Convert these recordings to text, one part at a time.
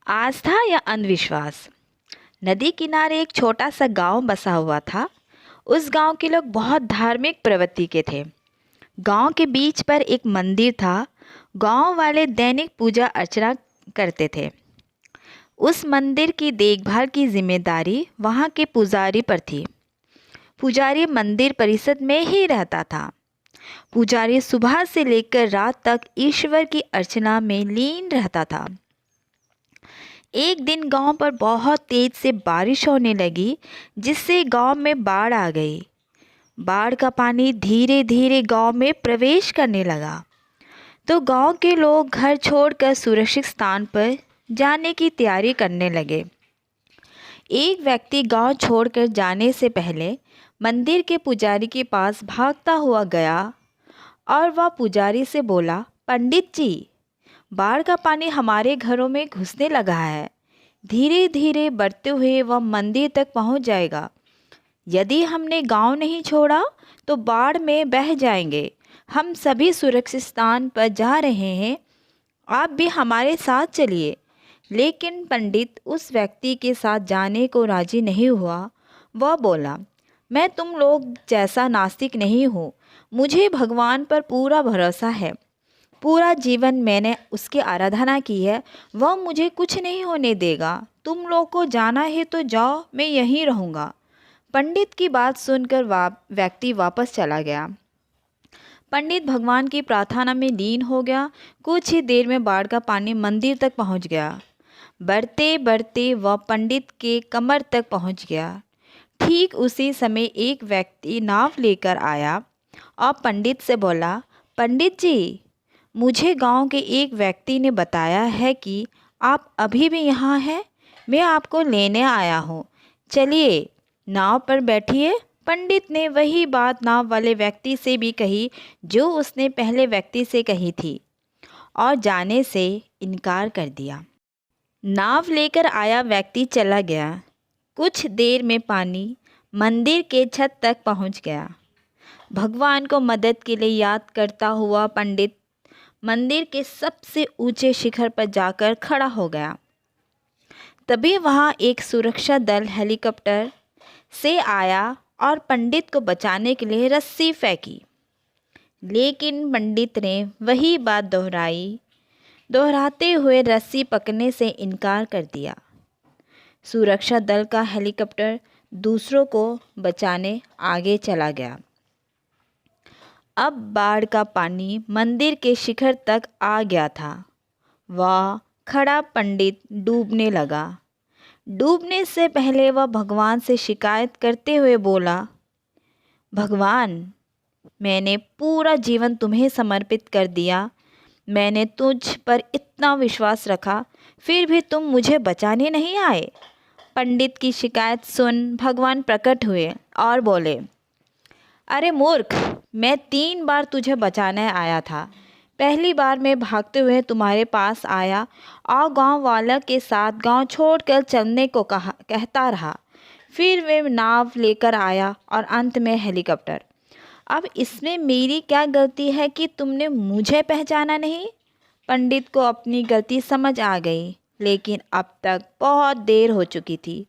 आस्था या अंधविश्वास। नदी किनारे एक छोटा सा गांव बसा हुआ था। उस गांव के लोग बहुत धार्मिक प्रवृत्ति के थे। गांव के बीच पर एक मंदिर था। गांव वाले दैनिक पूजा अर्चना करते थे। उस मंदिर की देखभाल की जिम्मेदारी वहां के पुजारी पर थी। पुजारी मंदिर परिसर में ही रहता था। पुजारी सुबह से लेकर रात तक ईश्वर की अर्चना में लीन रहता था। एक दिन गांव पर बहुत तेज से बारिश होने लगी, जिससे गांव में बाढ़ आ गई। बाढ़ का पानी धीरे धीरे गांव में प्रवेश करने लगा, तो गांव के लोग घर छोड़कर सुरक्षित स्थान पर जाने की तैयारी करने लगे। एक व्यक्ति गांव छोड़कर जाने से पहले मंदिर के पुजारी के पास भागता हुआ गया और वह पुजारी से बोला, पंडित जी, बाढ़ का पानी हमारे घरों में घुसने लगा है। धीरे धीरे बढ़ते हुए वह मंदिर तक पहुंच जाएगा। यदि हमने गांव नहीं छोड़ा तो बाढ़ में बह जाएंगे। हम सभी सुरक्षित स्थान पर जा रहे हैं, आप भी हमारे साथ चलिए। लेकिन पंडित उस व्यक्ति के साथ जाने को राजी नहीं हुआ। वह बोला, मैं तुम लोग जैसा नास्तिक नहीं हूँ। मुझे भगवान पर पूरा भरोसा है। पूरा जीवन मैंने उसकी आराधना की है। वह मुझे कुछ नहीं होने देगा। तुम लोग को जाना है तो जाओ, मैं यहीं रहूँगा। पंडित की बात सुनकर व्यक्ति वापस चला गया। पंडित भगवान की प्रार्थना में लीन हो गया। कुछ ही देर में बाढ़ का पानी मंदिर तक पहुंच गया। बढ़ते बढ़ते वह पंडित के कमर तक पहुंच गया। ठीक उसी समय एक व्यक्ति नाव लेकर आया और पंडित से बोला, पंडित जी, मुझे गांव के एक व्यक्ति ने बताया है कि आप अभी भी यहाँ हैं। मैं आपको लेने आया हूँ, चलिए नाव पर बैठिए। पंडित ने वही बात नाव वाले व्यक्ति से भी कही जो उसने पहले व्यक्ति से कही थी, और जाने से इनकार कर दिया। नाव लेकर आया व्यक्ति चला गया। कुछ देर में पानी मंदिर के छत तक पहुँच गया। भगवान को मदद के लिए याद करता हुआ पंडित मंदिर के सबसे ऊंचे शिखर पर जाकर खड़ा हो गया। तभी वहां एक सुरक्षा दल हेलीकॉप्टर से आया और पंडित को बचाने के लिए रस्सी फेंकी। लेकिन पंडित ने वही बात दोहराते हुए रस्सी पकड़ने से इनकार कर दिया। सुरक्षा दल का हेलीकॉप्टर दूसरों को बचाने आगे चला गया। अब बाढ़ का पानी मंदिर के शिखर तक आ गया था। वह खड़ा पंडित डूबने लगा। डूबने से पहले वह भगवान से शिकायत करते हुए बोला, भगवान, मैंने पूरा जीवन तुम्हें समर्पित कर दिया। मैंने तुझ पर इतना विश्वास रखा, फिर भी तुम मुझे बचाने नहीं आए। पंडित की शिकायत सुन भगवान प्रकट हुए और बोले, अरे मूर्ख, मैं 3 बार तुझे बचाने आया था। पहली बार मैं भागते हुए तुम्हारे पास आया और गांव वालों के साथ गांव छोड़कर चलने को कहता रहा। फिर मैं नाव लेकर आया और अंत में हेलीकॉप्टर। अब इसमें मेरी क्या गलती है कि तुमने मुझे पहचाना नहीं? पंडित को अपनी गलती समझ आ गई, लेकिन अब तक बहुत देर हो चुकी थी।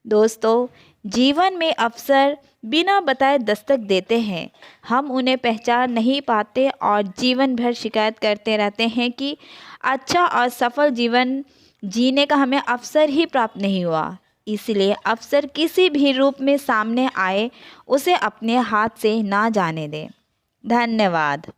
दोस्तों, जीवन में अवसर बिना बताए दस्तक देते हैं। हम उन्हें पहचान नहीं पाते और जीवन भर शिकायत करते रहते हैं कि अच्छा और सफल जीवन जीने का हमें अवसर ही प्राप्त नहीं हुआ। इसलिए अवसर किसी भी रूप में सामने आए, उसे अपने हाथ से ना जाने दें। धन्यवाद।